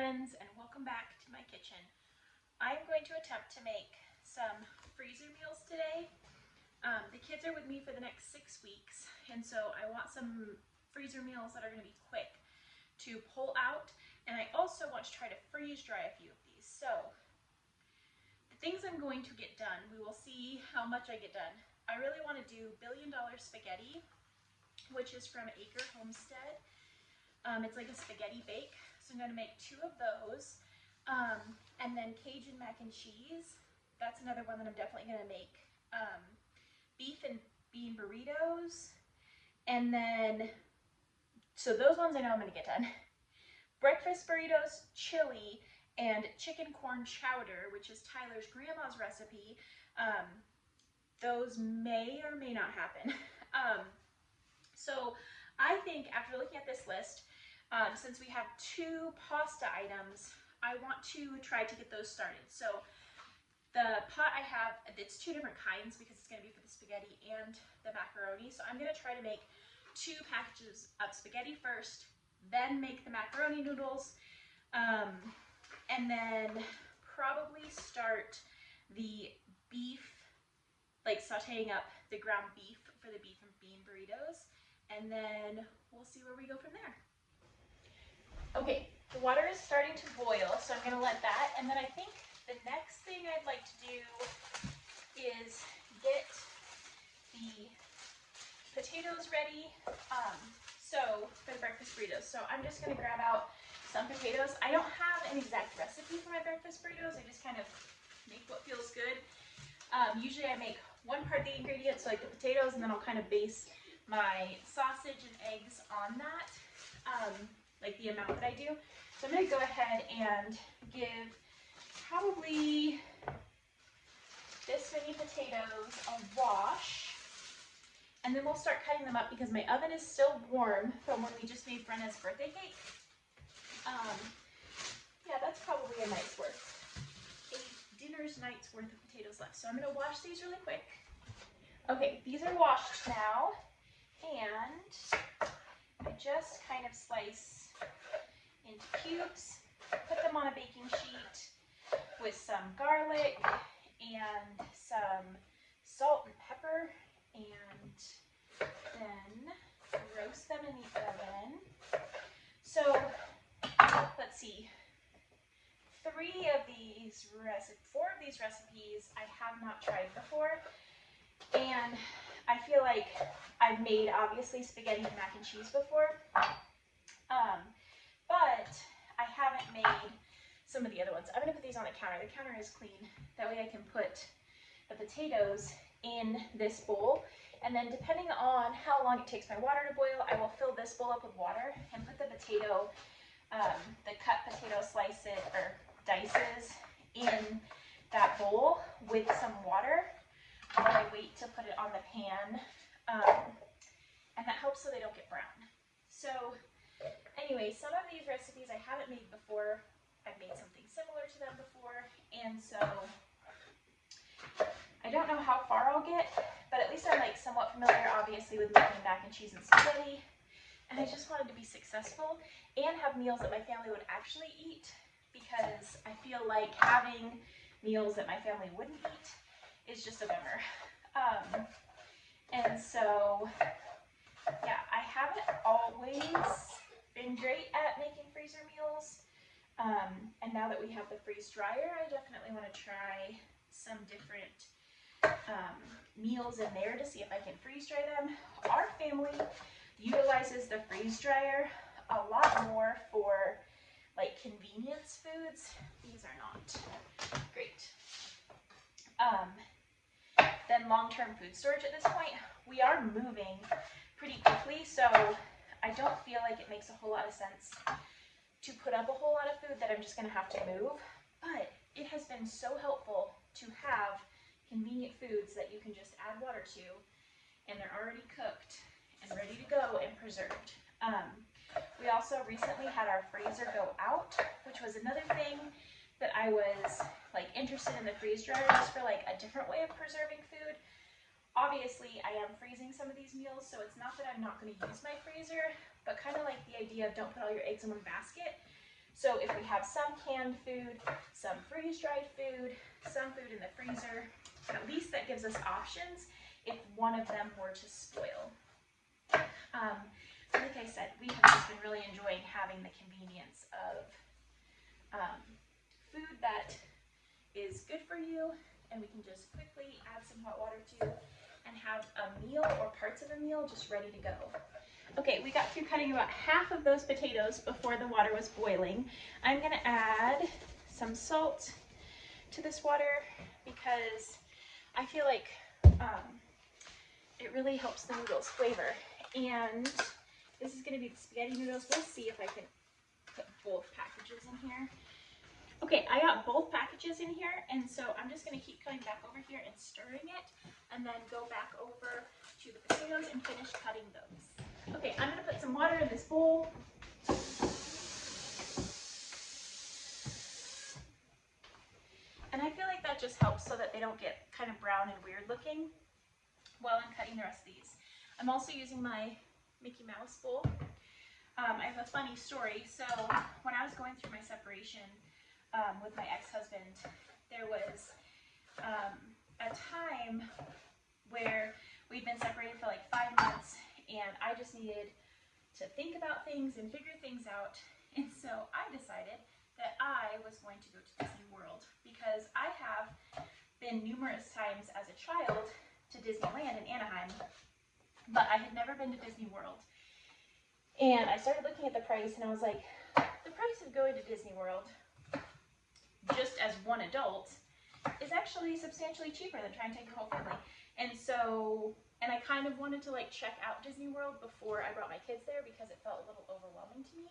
friends, and welcome back to my kitchen. I'm going to attempt to make some freezer meals today. The kids are with me for the next 6 weeks, and so I want some freezer meals that are going to be quick to pull out, and I also want to try to freeze dry a few of these. So the things I'm going to get done, we will see how much I get done. I really want to do $1 billion spaghetti, which is from Acre Homestead. It's like a spaghetti bake, so I'm going to make 2 of those. And then Cajun mac and cheese, that's another one that I'm definitely going to make. Beef and bean burritos, and then, so those ones I know I'm going to get done. Breakfast burritos, chili, and chicken corn chowder, which is Tyler's grandma's recipe. Those may or may not happen. So I think after looking at this list, since we have 2 pasta items, I want to try to get those started. So the pot I have, it's 2 different kinds because it's going to be for the spaghetti and the macaroni. So I'm going to try to make 2 packages of spaghetti first, then make the macaroni noodles, and then probably start the beef, like sauteing up the ground beef for the beef and bean burritos, and then we'll see where we go from there. Okay, the water is starting to boil, so I'm going to let that, and then I think the next thing I'd like to do is get the potatoes ready, so for the breakfast burritos. So I'm just going to grab out some potatoes. I don't have an exact recipe for my breakfast burritos, I just kind of make what feels good. Usually I make 1 part of the ingredients, so like the potatoes, and then I'll kind of base my sausage and eggs on that, like the amount that I do. So I'm going to go ahead and give probably this many potatoes a wash, and then we'll start cutting them up because my oven is still warm from when we just made Brenna's birthday cake. Yeah, that's probably a night's worth. A dinner's night's worth of potatoes left. So I'm going to wash these really quick. Okay, these are washed now, and I just kind of slice into cubes, put them on a baking sheet with some garlic and some salt and pepper, and then roast them in the oven. So let's see, 4 of these recipes I have not tried before, and I feel like I've made obviously spaghetti and mac and cheese before, but I haven't made some of the other ones. I'm going to put these on the counter. The counter is clean. That way I can put the potatoes in this bowl, and then depending on how long it takes my water to boil, I will fill this bowl up with water and put the potato, the cut potato dices in that bowl with some water while I wait to put it on the pan, and that helps so they don't get brown. So anyway, some of these recipes I haven't made before. I've made something similar to them before, and so I don't know how far I'll get, but at least I'm like somewhat familiar obviously with making mac and cheese and spaghetti, and I just wanted to be successful and have meals that my family would actually eat, because I feel like having meals that my family wouldn't eat is just a bummer. And so yeah, I haven't always been great at making freezer meals, and now that we have the freeze dryer, I definitely want to try some different meals in there to see if I can freeze dry them. Our family utilizes the freeze dryer a lot more for like convenience foods. These are not great. Then long-term food storage at this point. We are moving pretty quickly, so I don't feel like it makes a whole lot of sense to put up a whole lot of food that I'm just going to have to move, but it has been so helpful to have convenient foods that you can just add water to, and they're already cooked and ready to go and preserved. We also recently had our freezer go out, which was another thing that I was like interested in the freeze dryer, just for like a different way of preserving food. Obviously, I am freezing some of these meals, so it's not that I'm not going to use my freezer, but kind of like the idea of don't put all your eggs in one basket. So if we have some canned food, some freeze-dried food, some food in the freezer, at least that gives us options if one of them were to spoil. Like I said, we have just been really enjoying having the convenience of food that is good for you, and we can just quickly add some hot water to and have a meal or parts of a meal just ready to go. Okay, we got through cutting about half of those potatoes before the water was boiling. I'm gonna add some salt to this water because I feel like it really helps the noodles flavor. And this is gonna be the spaghetti noodles. We'll see if I can put both packages in here. Okay, I got both packages in here, and so I'm just gonna keep coming back over here and stirring it, and then go back over to the potatoes and finish cutting those. Okay, I'm gonna put some water in this bowl. And I feel like that just helps so that they don't get kind of brown and weird looking while I'm cutting the rest of these. I'm also using my Mickey Mouse bowl. I have a funny story. So when I was going through my separation with my ex-husband, there was a time where we'd been separated for like 5 months, and I just needed to think about things and figure things out. And so I decided that I was going to go to Disney World because I have been numerous times as a child to Disneyland in Anaheim, but I had never been to Disney World. And I started looking at the price, and I was like, the price of going to Disney World, just as one adult, is actually substantially cheaper than trying to take your whole family. And so, and I kind of wanted to like check out Disney World before I brought my kids there because it felt a little overwhelming to me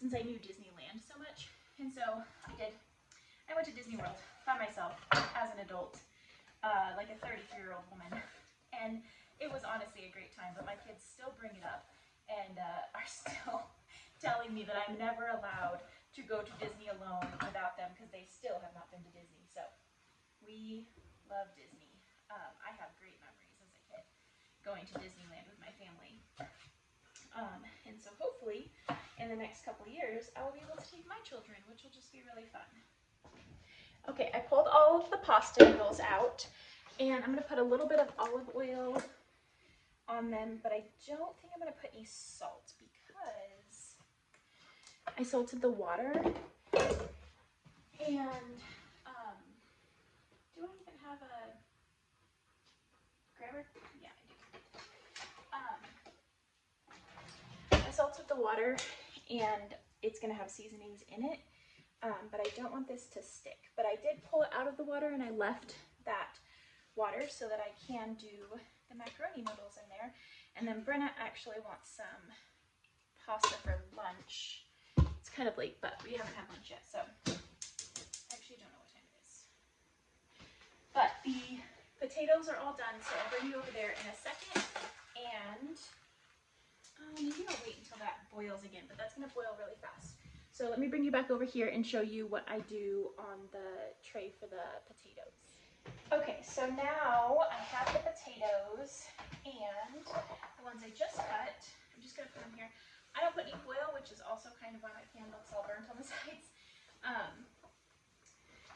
since I knew Disneyland so much. And so I did. I went to Disney World by myself as an adult, like a 33-year-old woman. And it was honestly a great time, but my kids still bring it up and are still telling me that I'm never allowed to go to Disney alone without them because they still have not been to Disney. So we love Disney. I have great memories as a kid going to Disneyland with my family. And so hopefully in the next couple of years, I will be able to take my children, which will just be really fun. Okay, I pulled all of the pasta noodles out, and I'm gonna put a little bit of olive oil on them, but I don't think I'm gonna put any salt because I salted the water. And do I even have a grabber? Yeah, I do. I salted the water, and it's gonna have seasonings in it, but I don't want this to stick. But I did pull it out of the water, and I left that water so that I can do the macaroni noodles in there. And then Brenna actually wants some pasta for lunch. It's kind of late, but we haven't had lunch yet, so I actually don't know what time it is. But the potatoes are all done, so I'll bring you over there in a second. And maybe I'll wait until that boils again, but that's gonna boil really fast. So let me bring you back over here and show you what I do on the tray for the potatoes. Okay, so now I have the potatoes and the ones I just cut. I'm just gonna put them here. I don't put any foil, which is also kind of why my pan looks all burnt on the sides,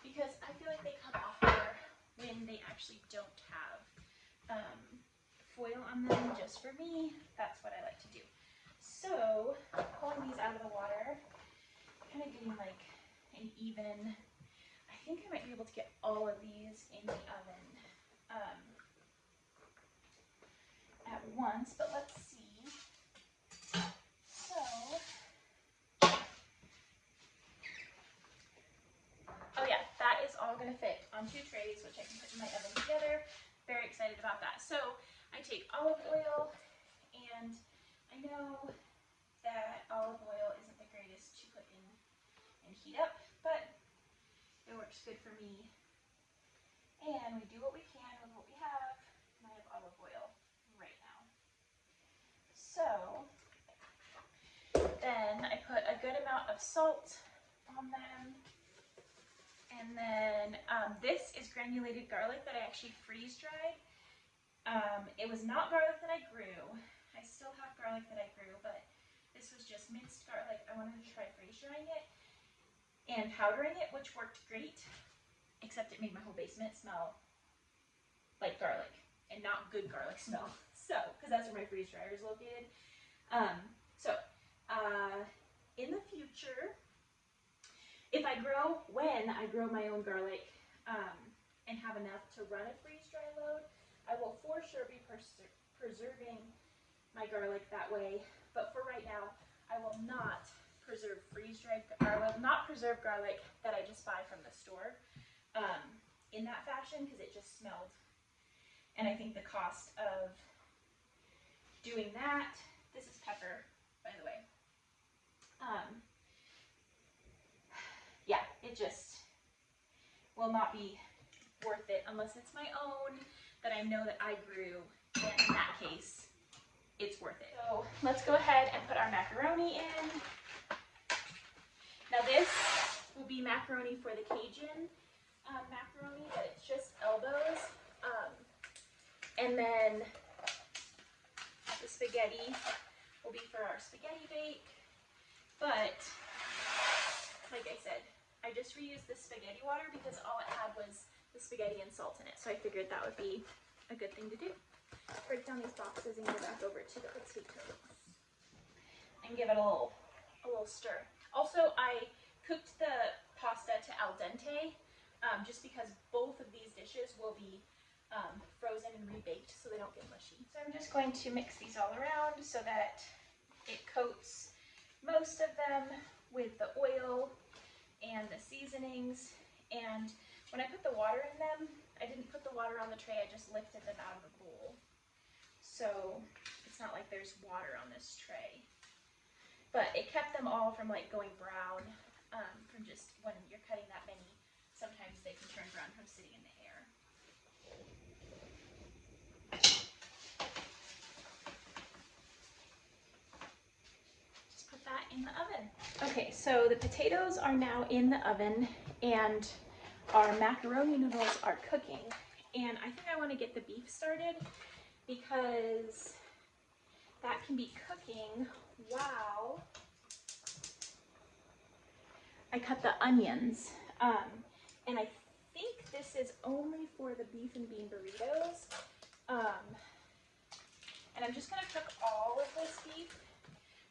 because I feel like they come off better when they actually don't have foil on them. Just for me, that's what I like to do. So pulling these out of the water, kind of getting like an even. I think I might be able to get all of these in the oven at once, but let's see. So, oh yeah, that is all going to fit on 2 trays, which I can put in my oven together. Very excited about that. So I take olive oil, and I know that olive oil isn't the greatest to put in and heat up, but it works good for me. And we do what we can with what we have, and I have olive oil right now. So then I put a good amount of salt on them. And then this is granulated garlic that I actually freeze dried. It was not garlic that I grew. I still have garlic that I grew, but this was just minced garlic. I wanted to try freeze drying it. and powdering it, which worked great, except it made my whole basement smell like garlic, and not good garlic smell. So, because that's where my freeze dryer is located. In the future, when I grow my own garlic and have enough to run a freeze dry load, I will for sure be preserving my garlic that way. But for right now, I will not preserve garlic that I just buy from the store in that fashion, because it just smelled. And I think the cost of doing that, this is pepper, by the way. Yeah, it just will not be worth it unless it's my own that I know that I grew. And in that case, it's worth it. So let's go ahead and put our macaroni in. Now this will be macaroni for the Cajun macaroni, but it's just elbows. And then the spaghetti will be for our spaghetti bake. But like I said, I just reused the spaghetti water because all it had was the spaghetti and salt in it. So I figured that would be a good thing to do. Break down these boxes and go back over to the potatoes and give it a little stir. Also, I cooked the pasta to al dente just because both of these dishes will be frozen and rebaked so they don't get mushy. So I'm just going to mix these all around so that it coats most of them with the oil and the seasonings. And when I put the water in them, I didn't put the water on the tray, I just lifted them out of the bowl. So it's not like there's water on this tray. But it kept them all from like going brown from just when you're cutting that many. Sometimes they can turn brown from sitting in the air. Just put that in the oven. Okay, so the potatoes are now in the oven and our macaroni noodles are cooking. And I think I want to get the beef started because that can be cooking while I cut the onions. And I think this is only for the beef and bean burritos. And I'm just going to cook all of this beef,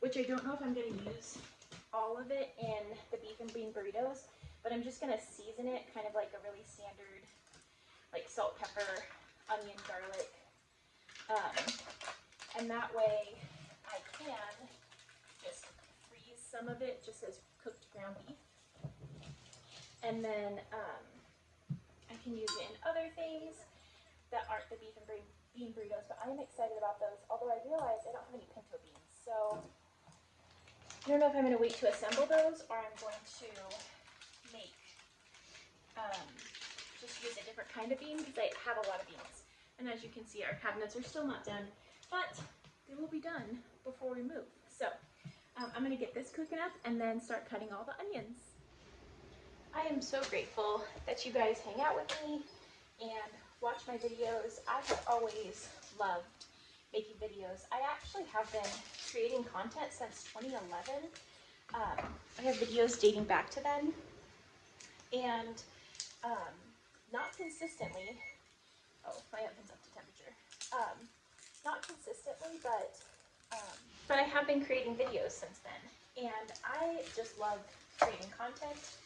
which I don't know if I'm going to use all of it in the beef and bean burritos, but I'm just going to season it kind of like a really standard, like salt, pepper, onion, garlic. And that way I can just freeze some of it just as cooked ground beef. And then I can use it in other things that aren't the beef and bean burritos, but I am excited about those, although I realize I don't have any pinto beans. So I don't know if I'm going to wait to assemble those or I'm going to make, just use a different kind of bean because I have a lot of beans. And as you can see, our cabinets are still not done, but they will be done before we move. So I'm going to get this cooking up and then start cutting all the onions. I am so grateful that you guys hang out with me and watch my videos. I have always loved making videos. I actually have been creating content since 2011. I have videos dating back to then, and not consistently. Oh, my oven's up to temperature. Not consistently, but I have been creating videos since then, and I just love creating content.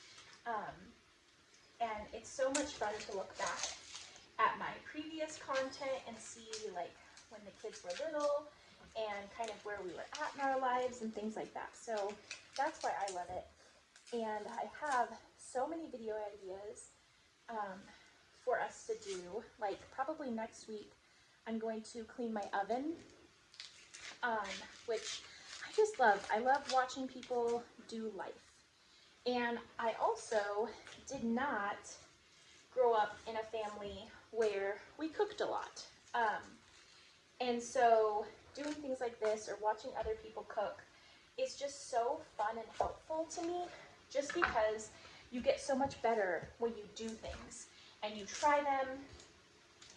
And it's so much fun to look back at my previous content and see like when the kids were little and kind of where we were at in our lives and things like that. So that's why I love it. And I have so many video ideas for us to do. Like probably next week I'm going to clean my oven, which I just love. I love watching people do life. And I also did not grow up in a family where we cooked a lot. And so doing things like this or watching other people cook is just so fun and helpful to me, just because you get so much better when you do things and you try them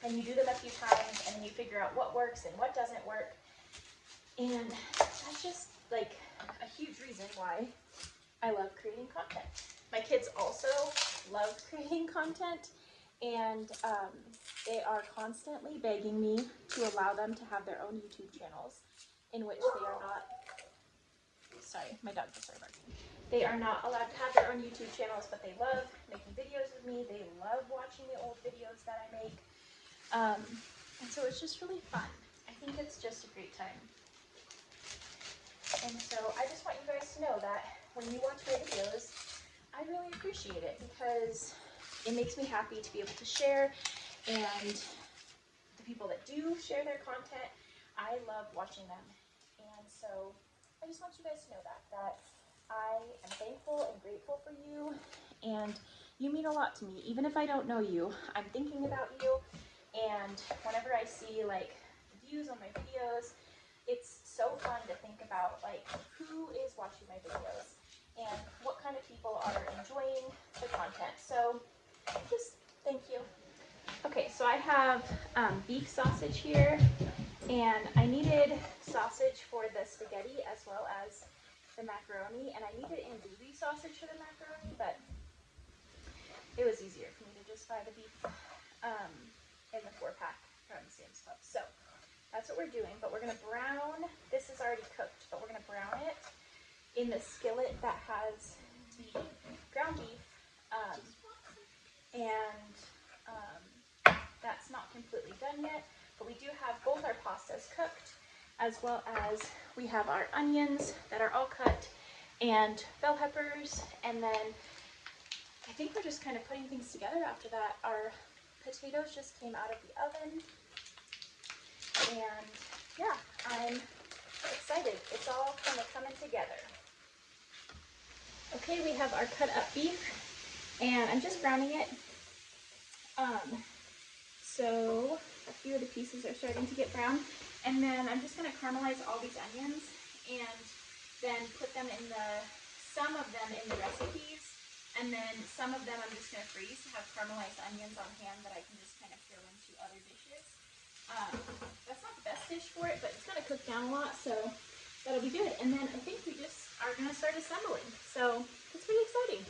and you do them a few times and then you figure out what works and what doesn't work. And that's just like a huge reason why I love creating content. My kids also love creating content, and they are constantly begging me to allow them to have their own YouTube channels in which they are not, sorry, my dog just started barking. They are not allowed to have their own YouTube channels, but they love making videos with me. They love watching the old videos that I make. And so it's just really fun. I think it's just a great time. And so I just want you guys to know that when you watch my videos, I really appreciate it because it makes me happy to be able to share, and the people that do share their content, I love watching them. And so I just want you guys to know that I am thankful and grateful for you, and you mean a lot to me. Even if I don't know you, I'm thinking about you, and whenever I see like the views on my videos, it's so fun to think about like who is watching my videos and what kind of people are enjoying the content. So just thank you. Okay, so I have beef sausage here, and I needed sausage for the spaghetti as well as the macaroni, and I needed andouille sausage for the macaroni, but it was easier for me to just buy the beef in the 4-pack from Sam's Club. So that's what we're doing, but we're gonna brown, this is already cooked, but we're gonna brown it in the skillet that has the ground beef, and that's not completely done yet, but we do have both our pastas cooked, as well as we have our onions that are all cut, and bell peppers, and then I think we're just kind of putting things together after that. Our potatoes just came out of the oven, and yeah, I'm excited. It's all kind of coming together. Okay, we have our cut up beef, and I'm just browning it. So a few of the pieces are starting to get brown, and then I'm just going to caramelize all these onions and then put them in some of them in the recipes, and then some of them I'm just going to freeze to have caramelized onions on hand that I can just kind of throw into other dishes. That's not the best dish for it, but it's going to cook down a lot, so that'll be good. And then I think we just are going to start assembling, so it's pretty exciting.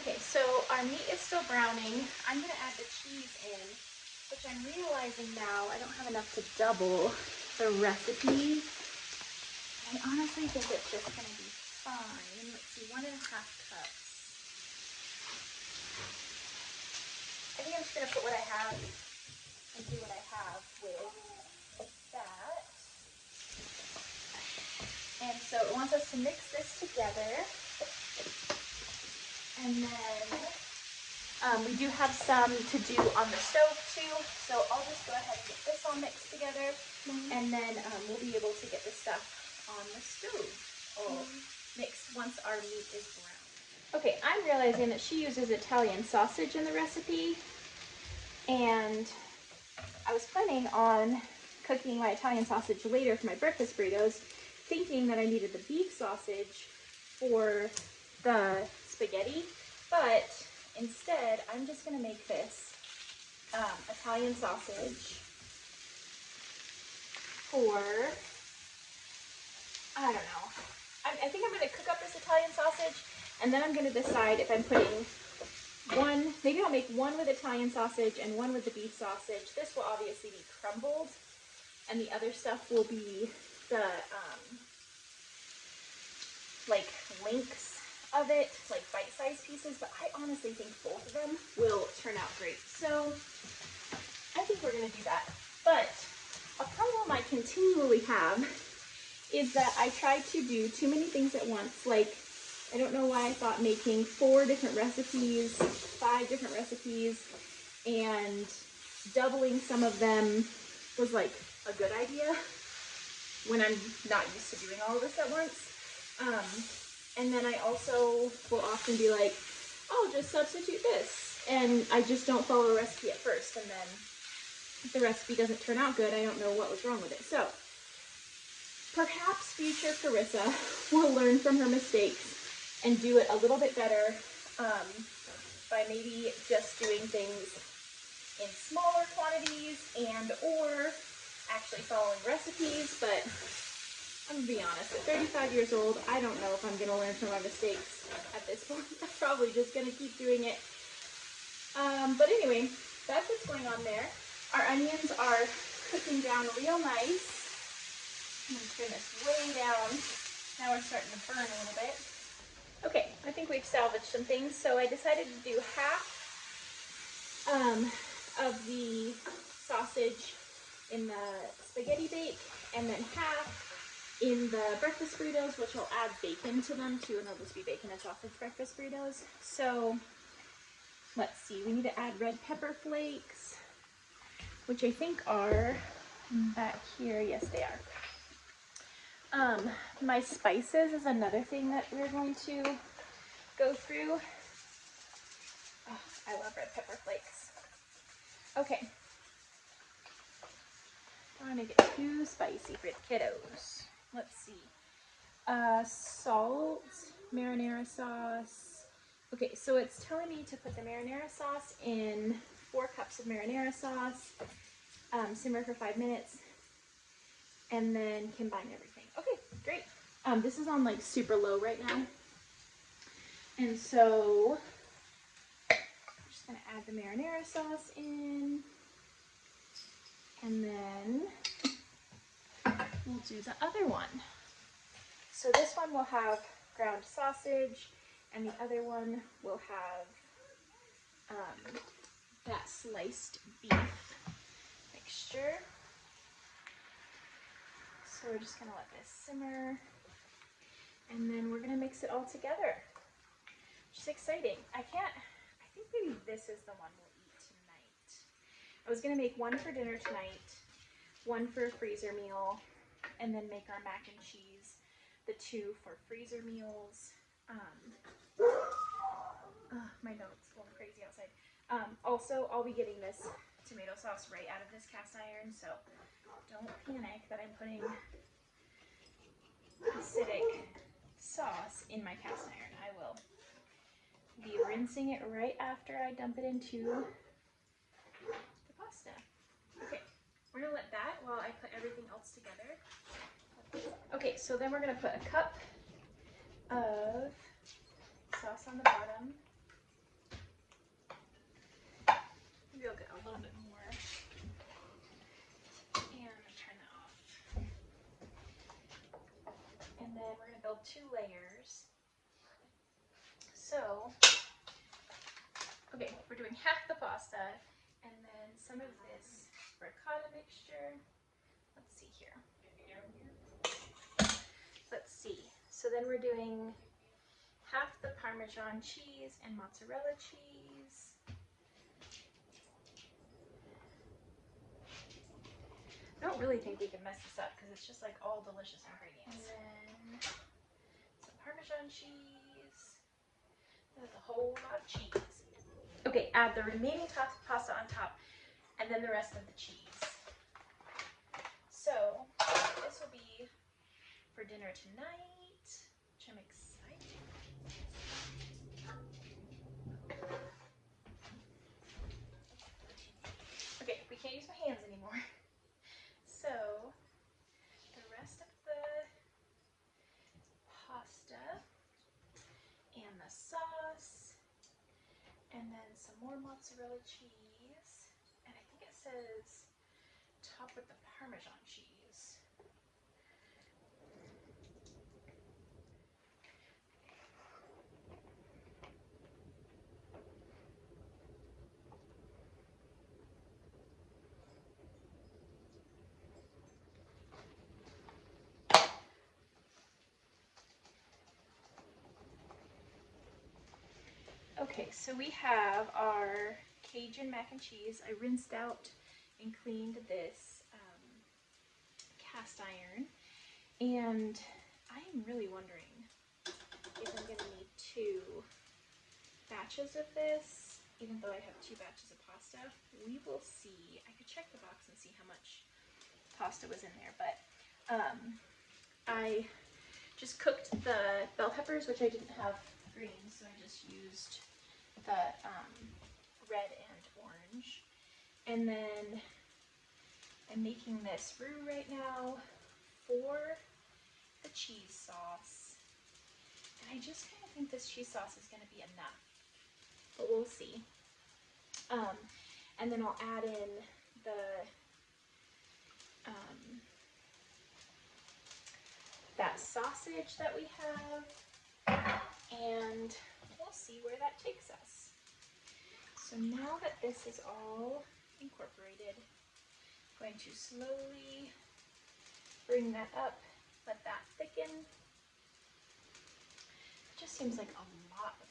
Okay, so our meat is still browning. I'm going to add the cheese in, which I'm realizing now I don't have enough to double the recipe. I honestly think it's just going to be fine. Let's see, 1.5 cups. I think I'm just going to put what I have and do what I have with that. And so it wants us to mix this together. And then we do have some to do on the stove too, so I'll just go ahead and get this all mixed together, and then we'll be able to get the stuff on the stove all mixed once our meat is brown. Okay, I'm realizing that she uses Italian sausage in the recipe, and I was planning on cooking my Italian sausage later for my breakfast burritos, thinking that I needed the beef sausage for the spaghetti, but instead I'm just going to make this Italian sausage for, I don't know, I think I'm going to cook up this Italian sausage, and then I'm going to decide if I'm putting one, maybe I'll make one with Italian sausage and one with the beef sausage. This will obviously be crumbled, and the other stuff will be the like links of it, like bite-sized pieces, but I honestly think both of them will turn out great. So I think we're going to do that. But a problem I continually have is that I try to do too many things at once. Like, I don't know why I thought making 4 different recipes, 5 different recipes, and doubling some of them was like a good idea when I'm not used to doing all of this at once. And then I also will often be like, oh, just substitute this. And I just don't follow the recipe at first. And then if the recipe doesn't turn out good, I don't know what was wrong with it. So perhaps future Carissa will learn from her mistakes and do it a little bit better by maybe just doing things in smaller quantities and or actually following recipes. But I'm gonna be honest, at 35 years old, I don't know if I'm gonna learn from my mistakes at this point. I'm probably just gonna keep doing it. But anyway, that's what's going on there. Our onions are cooking down real nice. I'm gonna turn this way down. Now we're starting to burn a little bit. Okay, I think we've salvaged some things, so I decided to do half of the sausage in the spaghetti bake, and then half in the breakfast burritos, which will add bacon to them too, and they'll just be bacon and sausage breakfast burritos. So let's see, we need to add red pepper flakes, which I think are back here. Yes, they are. My spices is another thing that we're going to go through. Oh, I love red pepper flakes. Okay. Don't want to make it too spicy for the kiddos. Let's see. Salt, marinara sauce. Okay, so it's telling me to put the marinara sauce in 4 cups of marinara sauce, simmer for 5 minutes, and then combine everything. Okay, great. This is on like super low right now. And so I'm just gonna add the marinara sauce in, and then we'll do the other one. So this one will have ground sausage, and the other one will have that sliced beef mixture. So we're just gonna let this simmer, and then we're gonna mix it all together. Which is exciting. I think maybe this is the one we'll eat tonight. I was gonna make one for dinner tonight, one for a freezer meal, and then make our mac and cheese, the 2 for freezer meals. My notes going crazy outside. Also, I'll be getting this tomato sauce right out of this cast iron, so don't panic that I'm putting acidic sauce in my cast iron. I will be rinsing it right after I dump it into the pasta. Okay, we're gonna let that while I put everything else together. Okay, so then we're gonna put a cup of sauce on the bottom. Maybe I'll get a little bit more. And I'm gonna turn that off. And then we're gonna build 2 layers. So, okay, we're doing half the pasta, and then some of this ricotta mixture. Let's see here. Let's see. So then we're doing half the Parmesan cheese and mozzarella cheese. I don't really think we can mess this up because it's just like all delicious ingredients. And then some Parmesan cheese. There's a whole lot of cheese. Okay, add the remaining pasta on top, and then the rest of the cheese. So this will be for dinner tonight, which I'm excited. Okay, we can't use my hands anymore. So the rest of the pasta and the sauce, and then some more mozzarella cheese, and I think it says top with the Parmesan cheese. Okay, so we have our Cajun mac and cheese. I rinsed out and cleaned this cast iron, and I am really wondering if I'm going to need 2 batches of this, even though I have 2 batches of pasta. We will see. I could check the box and see how much pasta was in there, but I just cooked the bell peppers, which I didn't have green, so I just used the red and orange. And then I'm making this roux right now for the cheese sauce. And I just kind of think this cheese sauce is going to be enough, but we'll see. And then I'll add in the that sausage that we have, and we'll see where that takes us. So now that this is all incorporated, I'm going to slowly bring that up, let that thicken. It just seems like a lot of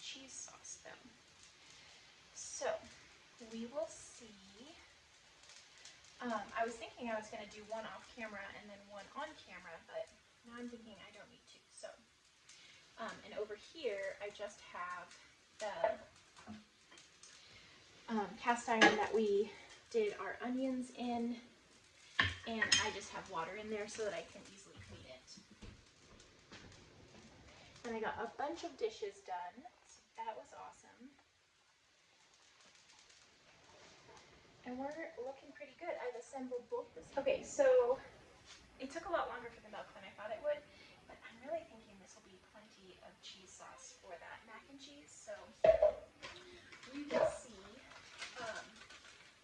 cheese sauce though. So we will see. I was thinking I was going to do one off camera and then one on camera, but now I'm thinking I don't need to. So, and over here I just have the cast iron that we did our onions in, and I just have water in there so that I can easily clean it. And I got a bunch of dishes done, so that was awesome. And we're looking pretty good. I've assembled both this. Okay, so it took a lot longer for the milk than I thought it would, but I'm really thinking this will be plenty of cheese sauce for that mac and cheese, so we will see.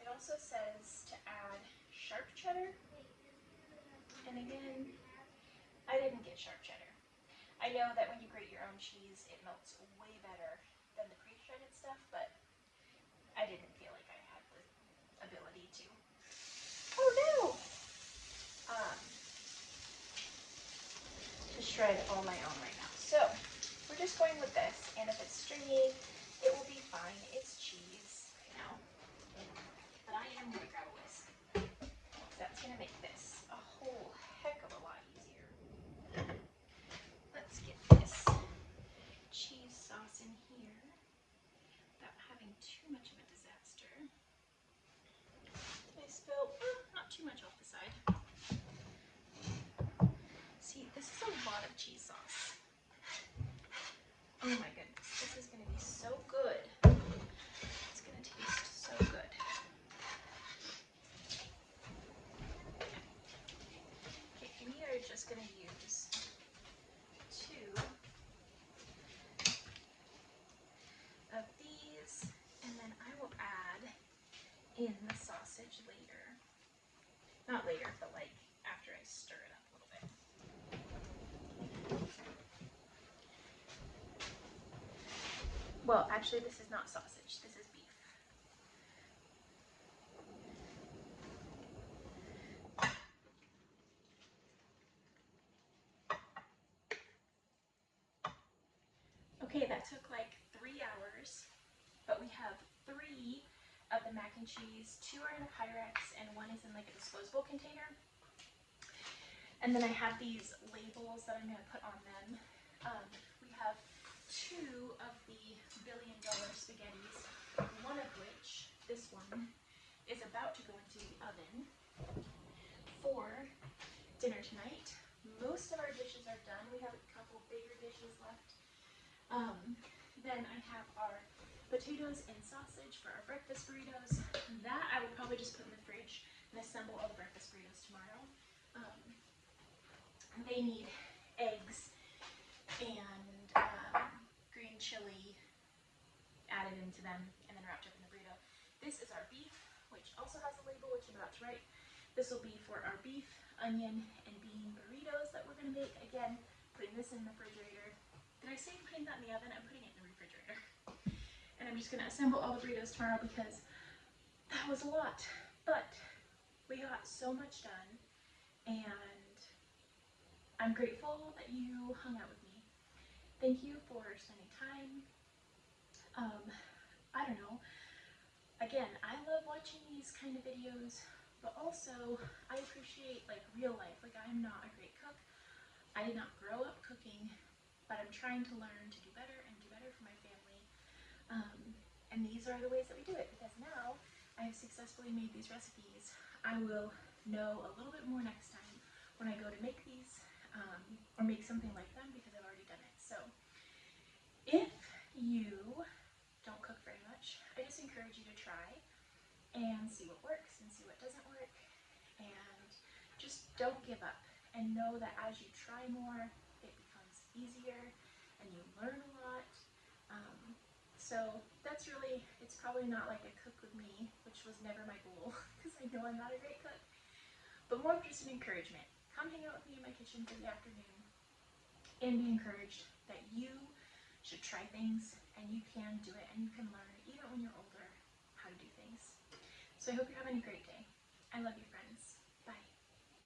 It also says to add sharp cheddar, and again, I didn't get sharp cheddar. I know that when you grate your own cheese, it melts way better than the pre-shredded stuff, but I didn't feel like I had the ability to. Oh no! To shred all my own right now. So we're just going with this, and if it's stringy, it will be fine. It's cheese right now. But I am going to grab a whisk. That's going to make this a whole heck of a lot easier. Let's get this cheese sauce in here without having too much of a disaster. I spilled not too much off the side. See, this is a lot of cheese sauce. Oh my goodness, this is going to be so good. It's going to taste so good. Okay, we are just going to use 2 of these, and then I will add in the sausage later. Not later, but like after I stir it up a little bit. Well, actually this is not sausage, this is beef. Okay, that took like 3 hours, but we have 3 of the mac and cheese. 2 are in a Pyrex and 1 is in like a disposable container. And then I have these labels that I'm going to put on them. We have 2 of the $1 billion spaghettis, one of which, this one, is about to go into the oven for dinner tonight. Most of our dishes are done. We have a couple bigger dishes left. Then I have our potatoes and sausage for our breakfast burritos. That I will probably just put in the fridge and assemble all the breakfast burritos tomorrow. They need eggs and green chili added into them and then wrapped up in the burrito. This is our beef, which also has a label, which I'm about to write. This will be for our beef, onion, and bean burritos that we're going to make. Again, putting this in the refrigerator. Did I say putting that in the oven? I'm putting it in the refrigerator. And I'm just going to assemble all the burritos tomorrow because that was a lot. But we got so much done, and I'm grateful that you hung out with me. Thank you for spending time. I don't know. Again, I love watching these kind of videos, but also I appreciate like real life. Like, I'm not a great cook. I did not grow up cooking, but I'm trying to learn to do better and do better for my family. And these are the ways that we do it, because now I have successfully made these recipes. I will know a little bit more next time when I go to make these, or make something like them, because I've already done it. So if you don't cook very much, I just encourage you to try and see what works and see what doesn't work, and just don't give up. and know that as you try more, it becomes easier and you learn a lot. So that's really, it's probably not like a cook with me, which was never my goal because I know I'm not a great cook, but more of just an encouragement. Come hang out with me in my kitchen for the afternoon and be encouraged that you should try things and you can do it and you can learn, even when you're older, how to do things. So I hope you're having a great day. I love you.